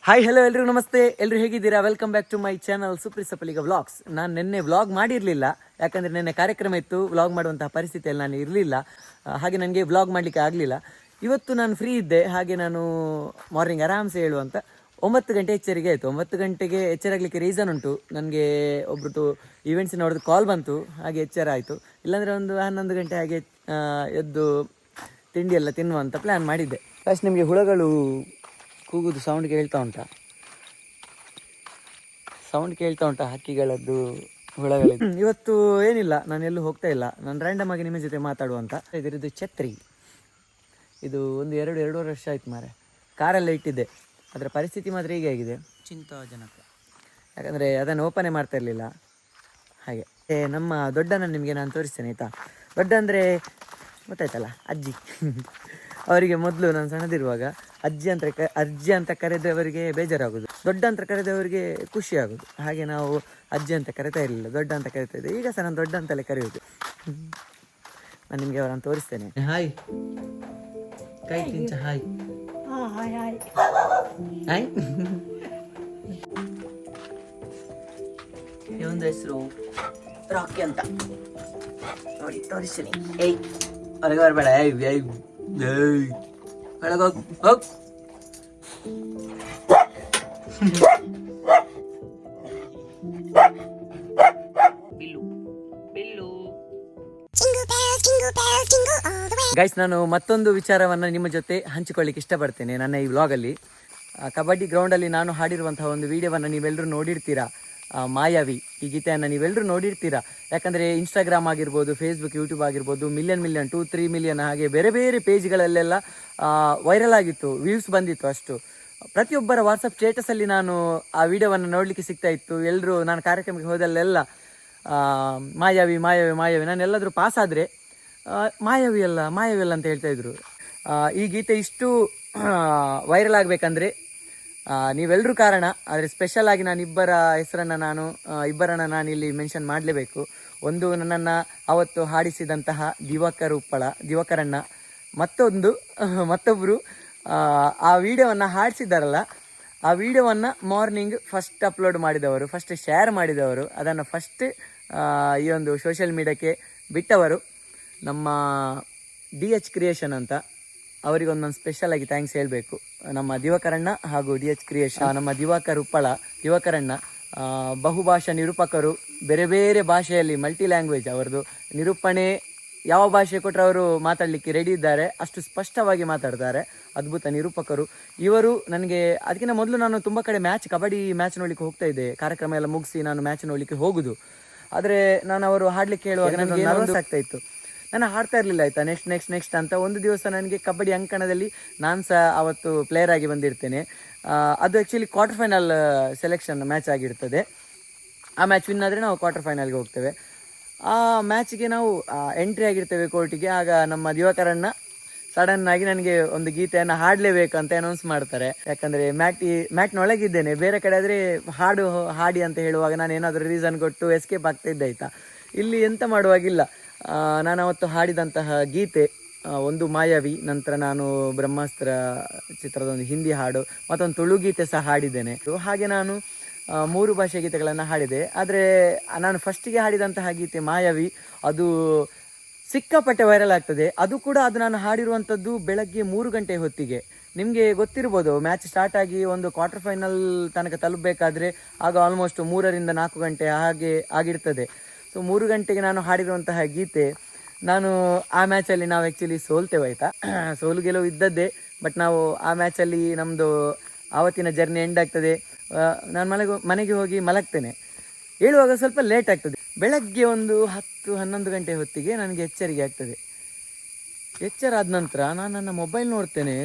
Hi hello ಎಲ್ರಿಗೂ ನಮಸ್ತೆ. ಎಲ್ಲರೂ ಹೇಗಿದ್ದೀರಾ? Welcome back to my channel Supreeth Sapaliga vlogs. ನಾನು ನಿನ್ನೆ ವ್ಲಾಗ್ ಮಾಡಿರಲಿಲ್ಲ, ಯಾಕಂದರೆ ನಿನ್ನೆ ಕಾರ್ಯಕ್ರಮ ಇತ್ತು. ವ್ಲಾಗ್ ಮಾಡುವಂತಹ ಪರಿಸ್ಥಿತಿಯಲ್ಲಿ ನಾನು ಇರಲಿಲ್ಲ, ಹಾಗೆ ನನಗೆ ವ್ಲಾಗ್ ಮಾಡಲಿಕ್ಕೆ ಆಗಲಿಲ್ಲ. ಇವತ್ತು ನಾನು ಫ್ರೀ ಇದ್ದೆ, ಹಾಗೆ ನಾನು ಮಾರ್ನಿಂಗ್ ಆರಾಮ್ಸೆ ಹೇಳುವಂತ 9 ಗಂಟೆ ಎಚ್ಚರಿಕೆ ಆಯಿತು. 9 ಗಂಟೆಗೆ ಎಚ್ಚರಾಗಲಿಕ್ಕೆ ರೀಸನ್ ಉಂಟು. ನನಗೆ ಒಬ್ರದ್ದು ಈವೆಂಟ್ಸಿನ ಅವ್ರದ್ದು ಕಾಲ್ ಬಂತು, ಹಾಗೆ ಎಚ್ಚರ ಆಯಿತು. ಇಲ್ಲಾಂದರೆ ಒಂದು 11 ಗಂಟೆ ಹಾಗೆ ಎದ್ದು ತಿಂಡಿ ಎಲ್ಲ ತಿನ್ನುವಂಥ ಪ್ಲ್ಯಾನ್ ಮಾಡಿದ್ದೆ. ಫಸ್ಟ್ ನಿಮಗೆ ಹುಳಗಳು ಕೂಗುದು ಸೌಂಡ್ ಕೇಳ್ತಾ ಉಂಟಾ ಹಕ್ಕಿಗಳದ್ದು, ಹುಳಗಳಿದ್ದು. ಇವತ್ತು ಏನಿಲ್ಲ, ನಾನು ಎಲ್ಲೂ ಹೋಗ್ತಾ ಇಲ್ಲ. ನಾನು ರ್ಯಾಂಡಮ್ ಆಗಿ ನಿಮ್ಮ ಜೊತೆ ಮಾತಾಡುವಂತ. ಇದರದ್ದು ಛತ್ರಿ, ಇದು ಒಂದು 2-2.5 ವರ್ಷ ಆಯ್ತು ಮಾರೆ. ಕಾರಲ್ಲೇ ಇಟ್ಟಿದ್ದೆ. ಅದರ ಪರಿಸ್ಥಿತಿ ಮಾತ್ರ ಹೀಗೆ ಆಗಿದೆ, ಚಿಂತಾಜನಕ. ಯಾಕಂದರೆ ಅದನ್ನು ಓಪನೇ ಮಾಡ್ತಾ ಇರಲಿಲ್ಲ. ಹಾಗೆ ನಮ್ಮ ದೊಡ್ಡನ ನಿಮಗೆ ನಾನು ತೋರಿಸ್ತೇನೆ ಆಯಿತಾ. ದೊಡ್ಡ ಅಂದರೆ ಗೊತ್ತಾಯ್ತಲ್ಲ, ಅಜ್ಜಿ. ಅವರಿಗೆ ಮೊದಲು ನಾನು ಸಣ್ಣದಿರುವಾಗ ಅಜ್ಜಿ ಅಂತ ಕರೆದವರಿಗೆ ಬೇಜಾರಾಗೋದು, ದೊಡ್ಡ ಅಂತ ಕರೆದವರಿಗೆ ಖುಷಿ ಆಗೋದು. ಹಾಗೆ ನಾವು ಅಜ್ಜಿ ಅಂತ ಕರಿತಾ ಇರಲಿಲ್ಲ, ದೊಡ್ಡ ಅಂತ ಕರಿತಾ ಇದ್ದೆ. ಈಗ ಸಹ ನಾನು ದೊಡ್ಡ ಅಂತಲೇ ಕರೆಯೋದು. ನಾನು ನಿಮಗೆ ಅವರನ್ನು ತೋರಿಸ್ತೇನೆ. ಹಾಯ್ ಕೈ ಕಿಂಚ, ಹಾಯ್ ಹಾಯ್. ಒಂದು ಹೆಸರು ರಾಕಿ ಅಂತ, ನೋಡಿ ತೋರಿಸ್ತೀನಿ. ಏಯ್ ಹೊರಗೆ ಬರಬೇಡ, ಒಳಗೋಗ್ ಹೋಗ್. ಗೈಸ್, ನಾನು ಮತ್ತೊಂದು ವಿಚಾರವನ್ನು ನಿಮ್ಮ ಜೊತೆ ಹಂಚಿಕೊಳ್ಳಿಕ್ಕೆ ಇಷ್ಟಪಡ್ತೇನೆ. ನನ್ನ ಈ ವ್ಲಾಗಲ್ಲಿ ಕಬಡ್ಡಿ ಗ್ರೌಂಡಲ್ಲಿ ನಾನು ಹಾಡಿರುವಂತಹ ಒಂದು ವಿಡಿಯೋವನ್ನು ನೀವೆಲ್ಲರೂ ನೋಡಿರ್ತೀರಾ. ಮಾಯಾವಿ ಈ ಗೀತೆಯನ್ನು ನೀವೆಲ್ಲರೂ ನೋಡಿರ್ತೀರಾ. ಯಾಕಂದರೆ ಇನ್ಸ್ಟಾಗ್ರಾಮ್ ಆಗಿರ್ಬೋದು, ಫೇಸ್ಬುಕ್, ಯೂಟ್ಯೂಬ್ ಆಗಿರ್ಬೋದು, ಮಿಲಿಯನ್ 2-3 ಮಿಲಿಯನ್ ಹಾಗೆ ಬೇರೆ ಬೇರೆ ಪೇಜ್ಗಳಲ್ಲೆಲ್ಲ ವೈರಲ್ ಆಗಿತ್ತು, ವ್ಯೂಸ್ ಬಂದಿತ್ತು. ಅಷ್ಟು ಪ್ರತಿಯೊಬ್ಬರ ವಾಟ್ಸಪ್ ಸ್ಟೇಟಸಲ್ಲಿ ನಾನು ಆ ವಿಡಿಯೋವನ್ನು ನೋಡಲಿಕ್ಕೆ ಸಿಗ್ತಾ ಇತ್ತು. ಎಲ್ಲರೂ ನಾನು ಕಾರ್ಯಕ್ರಮಕ್ಕೆ ಹೋದಲ್ಲೆಲ್ಲ ಮಾಯಾವಿ ಮಾಯಾವಿ ಮಾಯಾವಿ, ನಾನು ಎಲ್ಲಾದರೂ ಪಾಸ್ ಆದರೆ ಮಾಯಾವಿ ಅಲ್ಲ ಅಂತ ಹೇಳ್ತಾಯಿದ್ರು. ಈ ಗೀತೆ ಇಷ್ಟು ವೈರಲ್ ಆಗಬೇಕಂದ್ರೆ ನೀವೆಲ್ಲರೂ ಕಾರಣ. ಆದರೆ ಸ್ಪೆಷಲ್ ಆಗಿ ನಾನು ಇಬ್ಬರನ್ನು ನಾನು ಇಲ್ಲಿ ಮೆನ್ಷನ್ ಮಾಡಲೇಬೇಕು. ಒಂದು, ನನ್ನನ್ನು ಅವತ್ತು ಹಾಡಿಸಿದಂತಹ ದಿವಾಕರಣ್ಣ. ಮತ್ತೊಬ್ಬರು ಆ ವಿಡಿಯೋವನ್ನು ಹಾಡಿಸಿದ್ದಾರಲ್ಲ, ಆ ವಿಡಿಯೋವನ್ನು ಮಾರ್ನಿಂಗ್ ಫಸ್ಟ್ ಅಪ್ಲೋಡ್ ಮಾಡಿದವರು, ಫಸ್ಟ್ ಶೇರ್ ಮಾಡಿದವರು, ಅದನ್ನು ಫಸ್ಟ್ ಈ ಒಂದು ಸೋಷಿಯಲ್ ಮೀಡಿಯಾಕ್ಕೆ ಬಿಟ್ಟವರು ನಮ್ಮ DH ಕ್ರಿಯೇಷನ್ ಅಂತ. ಅವರಿಗೊಂದು ನಾನು ಸ್ಪೆಷಲ್ ಆಗಿ ಥ್ಯಾಂಕ್ಸ್ ಹೇಳಬೇಕು. ನಮ್ಮ ದಿವಾಕರಣ್ಣ ಹಾಗೂ DH ಕ್ರಿಯೇಷನ್, ನಮ್ಮ ದಿವಾಕರಣ್ಣ ಬಹುಭಾಷಾ ನಿರೂಪಕರು. ಬೇರೆ ಬೇರೆ ಭಾಷೆಯಲ್ಲಿ ಮಲ್ಟಿ ಲ್ಯಾಂಗ್ವೇಜ್ ಅವರದು ನಿರೂಪಣೆ. ಯಾವ ಭಾಷೆ ಕೊಟ್ಟರೆ ಅವರು ಮಾತಾಡಲಿಕ್ಕೆ ರೆಡಿ ಇದ್ದಾರೆ, ಅಷ್ಟು ಸ್ಪಷ್ಟವಾಗಿ ಮಾತಾಡ್ತಾರೆ. ಅದ್ಭುತ ನಿರೂಪಕರು ಇವರು. ನನಗೆ ಅದಕ್ಕಿಂತ ಮೊದಲು ನಾನು ತುಂಬ ಕಡೆ ಕಬಡ್ಡಿ ಮ್ಯಾಚ್ ನೋಡಲಿಕ್ಕೆ ಹೋಗ್ತಾ ಇದ್ದೆ. ಕಾರ್ಯಕ್ರಮ ಎಲ್ಲ ಮುಗಿಸಿ ನಾನು ಮ್ಯಾಚ್ ನೋಡಲಿಕ್ಕೆ ಹೋಗುದು. ಆದರೆ ನಾನು ಅವರು ಹಾಡ್ಲಿಕ್ಕೆ ಹೇಳುವಾಗ ನನಗೆ ನರ್ವಸ್ ಆಗ್ತಾ ಇತ್ತು. ನಾನು ಹಾಡ್ತಾ ಇರಲಿಲ್ಲ ಆಯಿತಾ. ನೆಕ್ಸ್ಟ್ ಅಂತ ಒಂದು ದಿವಸ ನನಗೆ ಕಬಡ್ಡಿ ಅಂಕಣದಲ್ಲಿ ನಾನು ಸಹ ಅವತ್ತು ಪ್ಲೇಯರ್ ಆಗಿ ಬಂದಿರ್ತೇನೆ. ಅದು actually quarter final selection match ಆಗಿರ್ತದೆ. ಆ ಮ್ಯಾಚ್ ವಿನ್ ಆದರೆ ನಾವು ಕ್ವಾರ್ಟರ್ ಫೈನಲ್ಗೆ ಹೋಗ್ತೇವೆ. ಆ ಮ್ಯಾಚಿಗೆ ನಾವು ಎಂಟ್ರಿ ಆಗಿರ್ತೇವೆ ಕೋರ್ಟಿಗೆ. ಆಗ ನಮ್ಮ ದಿವಾಕರಣ್ಣ ಸಡನ್ ಆಗಿ ನನಗೆ ಒಂದು ಗೀತೆಯನ್ನು ಹಾಡಲೇಬೇಕು ಅಂತ ಅನೌನ್ಸ್ ಮಾಡ್ತಾರೆ. ಯಾಕಂದರೆ ಮ್ಯಾಟ್ನೊಳಗಿದ್ದೇನೆ, ಬೇರೆ ಕಡೆ ಆದರೆ ಹಾಡಿ ಅಂತ ಹೇಳುವಾಗ ನಾನು ಏನಾದರೂ ರೀಸನ್ ಕೊಟ್ಟು ಎಸ್ಕೇಪ್ ಆಗ್ತಾ ಇದ್ದೆ ಆಯಿತಾ. ಇಲ್ಲಿ ಎಂತ ಮಾಡುವಾಗಿಲ್ಲ. ನಾನು ಅವತ್ತು ಹಾಡಿದಂತಹ ಗೀತೆ ಒಂದು ಮಾಯಾವಿ, ನಂತರ ನಾನು ಬ್ರಹ್ಮಾಸ್ತ್ರ ಚಿತ್ರದ ಒಂದು ಹಿಂದಿ ಹಾಡು, ಮತ್ತೊಂದು ತುಳು ಗೀತೆ ಸಹ ಹಾಡಿದ್ದೇನೆ. ಹಾಗೆ ನಾನು 3 ಭಾಷೆ ಗೀತೆಗಳನ್ನು ಹಾಡಿದೆ. ಆದರೆ ನಾನು ಫಸ್ಟಿಗೆ ಹಾಡಿದಂತಹ ಗೀತೆ ಮಾಯಾವಿ, ಅದು ಸಿಕ್ಕಾಪಟ್ಟೆ ವೈರಲ್ ಆಗ್ತದೆ. ಅದು ನಾನು ಹಾಡಿರುವಂಥದ್ದು ಬೆಳಗ್ಗೆ 3 ಗಂಟೆ ಹೊತ್ತಿಗೆ. ನಿಮಗೆ ಗೊತ್ತಿರ್ಬೋದು, ಮ್ಯಾಚ್ ಸ್ಟಾರ್ಟ್ ಆಗಿ ಒಂದು ಕ್ವಾರ್ಟರ್ ಫೈನಲ್ ತನಕ ತಲುಪಬೇಕಾದ್ರೆ ಆಗ ಆಲ್ಮೋಸ್ಟ್ 3-4 ಗಂಟೆ ಹಾಗೆ ಆಗಿರ್ತದೆ. ಸೊ 3 ಗಂಟೆಗೆ ನಾನು ಹಾಡಿರುವಂತಹ ಗೀತೆ. ನಾನು ಆ ಮ್ಯಾಚಲ್ಲಿ ನಾವು ಆ್ಯಕ್ಚುಲಿ ಸೋಲ್ತೇವೆ ಆಯಿತಾ. ಸೋಲು ಗೆಲುವು ಇದ್ದದ್ದೇ, ಬಟ್ ನಾವು ಆ ಮ್ಯಾಚಲ್ಲಿ ನಮ್ಮದು ಆವತ್ತಿನ ಜರ್ನಿ ಎಂಡ್ ಆಗ್ತದೆ. ನಾನು ಮನೆಗೆ ಹೋಗಿ ಮಲಗ್ತೇನೆ. ಹೇಳುವಾಗ ಸ್ವಲ್ಪ ಲೇಟ್ ಆಗ್ತದೆ. ಬೆಳಗ್ಗೆ ಒಂದು 10-11 ಗಂಟೆ ಹೊತ್ತಿಗೆ ನನಗೆ ಎಚ್ಚರಿಕೆ ಆಗ್ತದೆ. ಎಚ್ಚರ ಆದ ನಂತರ ನಾನು ನನ್ನ ಮೊಬೈಲ್ ನೋಡ್ತೇನೆ,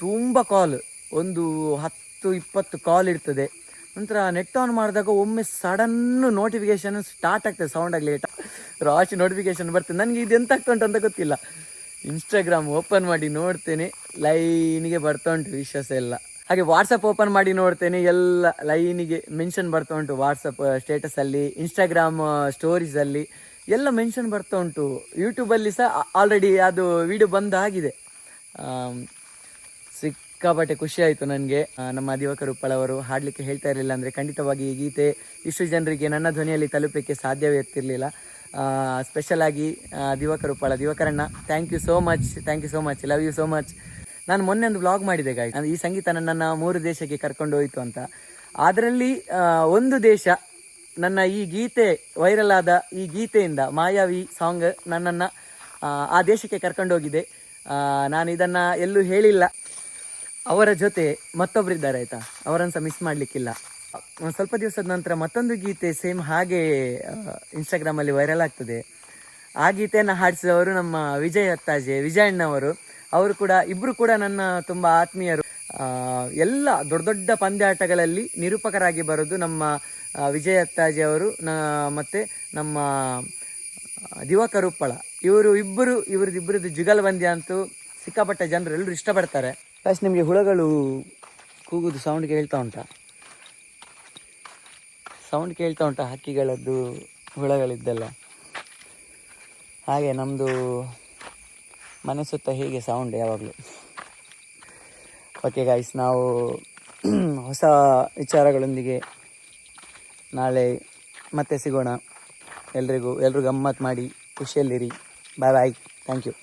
ತುಂಬ ಕಾಲ್, ಒಂದು 10-20 ಕಾಲ್ ಇರ್ತದೆ. ನಂತರ ನೆಟ್ ಆನ್ ಮಾಡಿದಾಗ ಒಮ್ಮೆ ಸಡನ್ನು ನೋಟಿಫಿಕೇಶನ್ ಸ್ಟಾರ್ಟ್ ಆಗ್ತದೆ, ಸೌಂಡ್ ಆಗಲಿ ರಾಶಿ ನೋಟಿಫಿಕೇಶನ್ ಬರ್ತದೆ. ನನಗೆ ಇದು ಎಂತ ಆಗ್ತಾ ಉಂಟು ಅಂತ ಗೊತ್ತಿಲ್ಲ. ಇನ್ಸ್ಟಾಗ್ರಾಮ್ ಓಪನ್ ಮಾಡಿ ನೋಡ್ತೇನೆ, ಲೈನಿಗೆ ಬರ್ತಾ ಉಂಟು ವಿಶ್ವಾಸ ಎಲ್ಲ. ಹಾಗೆ ವಾಟ್ಸಪ್ ಓಪನ್ ಮಾಡಿ ನೋಡ್ತೇನೆ, ಎಲ್ಲ ಲೈನಿಗೆ ಮೆನ್ಷನ್ ಬರ್ತಾ ಉಂಟು. ವಾಟ್ಸಪ್ ಸ್ಟೇಟಸಲ್ಲಿ, ಇನ್ಸ್ಟಾಗ್ರಾಮ್ ಸ್ಟೋರೀಸಲ್ಲಿ ಎಲ್ಲ ಮೆನ್ಷನ್ ಬರ್ತಾ ಉಂಟು. ಯೂಟ್ಯೂಬಲ್ಲಿ ಸಹ ಆಲ್ರೆಡಿ ಅದು ವಿಡಿಯೋ ಬಂದಾಗಿದೆ. ಸಿಕ್ಕಾಪಟ್ಟೆ ಖುಷಿ ಆಯಿತು ನನಗೆ. ನಮ್ಮ ದಿವಾಕರ್ ಉಪ್ಪಳ ಅವರು ಹಾಡಲಿಕ್ಕೆ ಹೇಳ್ತಾ ಇರಲಿಲ್ಲ ಅಂದರೆ ಖಂಡಿತವಾಗಿ ಈ ಗೀತೆ ಇಷ್ಟು ಜನರಿಗೆ ನನ್ನ ಧ್ವನಿಯಲ್ಲಿ ತಲುಪಲಿಕ್ಕೆ ಸಾಧ್ಯವೇ ಇರ್ತಿರಲಿಲ್ಲ. ಸ್ಪೆಷಲ್ ಆಗಿ ದಿವಾಕರ್ ಉಪ್ಪಳ, ದಿವಾಕರಣ್ಣ, thank you so much, love you so much. ನಾನು ಮೊನ್ನೆ ಒಂದು ವ್ಲಾಗ್ ಮಾಡಿದೆ ಗಾಯ್ಸ್, ಈ ಸಂಗೀತ ನನ್ನನ್ನು 3 ದೇಶಕ್ಕೆ ಕರ್ಕೊಂಡು ಹೋಯಿತು ಅಂತ. ಅದರಲ್ಲಿ ಒಂದು ದೇಶ ನನ್ನ ಈ ಗೀತೆ ವೈರಲ್ ಆದ ಈ ಗೀತೆಯಿಂದ, ಮಾಯಾವಿ ಸಾಂಗ್ ನನ್ನನ್ನು ಆ ದೇಶಕ್ಕೆ ಕರ್ಕೊಂಡೋಗಿದೆ. ನಾನು ಇದನ್ನು ಎಲ್ಲೂ ಹೇಳಿಲ್ಲ. ಅವರ ಜೊತೆ ಮತ್ತೊಬ್ಬರಿದ್ದಾರೆ ಆಯಿತಾ, ಅವರನ್ನು ಸಹ ಮಿಸ್ ಮಾಡಲಿಕ್ಕಿಲ್ಲ. ಸ್ವಲ್ಪ ದಿವಸದ ನಂತರ ಮತ್ತೊಂದು ಗೀತೆ ಸೇಮ್ ಹಾಗೆ ಇನ್ಸ್ಟಾಗ್ರಾಮಲ್ಲಿ ವೈರಲ್ ಆಗ್ತದೆ. ಆ ಗೀತೆಯನ್ನು ಹಾಡಿಸಿದವರು ನಮ್ಮ ವಿಜಯ್ ಅತ್ತಾಜೆ, ವಿಜಯಣ್ಣವರು. ಅವರು ಕೂಡ, ಇಬ್ಬರು ಕೂಡ ನನ್ನ ತುಂಬ ಆತ್ಮೀಯರು. ಎಲ್ಲ ದೊಡ್ಡ ದೊಡ್ಡ ಪಂದ್ಯಾಟಗಳಲ್ಲಿ ನಿರೂಪಕರಾಗಿ ಬರೋದು ನಮ್ಮ ವಿಜಯ್ ಅತ್ತಾಜೆ ಅವರು ಮತ್ತು ನಮ್ಮ ದಿವಾಕರ್ ಉಪ್ಪಳ. ಇವ್ರದ್ದು ಜುಗಲ್ಬಂದಿ ಅಂತೂ ಸಿಕ್ಕಾಪಟ್ಟೆ ಜನರು ಎಲ್ಲರೂ ಇಷ್ಟಪಡ್ತಾರೆ. ಪ್ಲಸ್ ನಿಮಗೆ ಹುಳಗಳು ಕೂಗುದು ಸೌಂಡ್ ಕೇಳ್ತಾ ಉಂಟಾ ಹಕ್ಕಿಗಳದ್ದು, ಹುಳಗಳಿದ್ದೆಲ್ಲ. ಹಾಗೆ ನಮ್ಮದು ಮನೆ ಸುತ್ತ ಹೀಗೆ ಸೌಂಡ್ ಯಾವಾಗಲೂ. ಓಕೆ ಗಾಯ್ಸ್, ನಾವು ಹೊಸ ವಿಚಾರಗಳೊಂದಿಗೆ ನಾಳೆ ಮತ್ತೆ ಸಿಗೋಣ. ಎಲ್ರಿಗೂ ಗಮ್ಮತ್ತು ಮಾಡಿ ಖುಷಿಯಲ್ಲಿರಿ. ಬಾಯ್, ಥ್ಯಾಂಕ್ ಯು.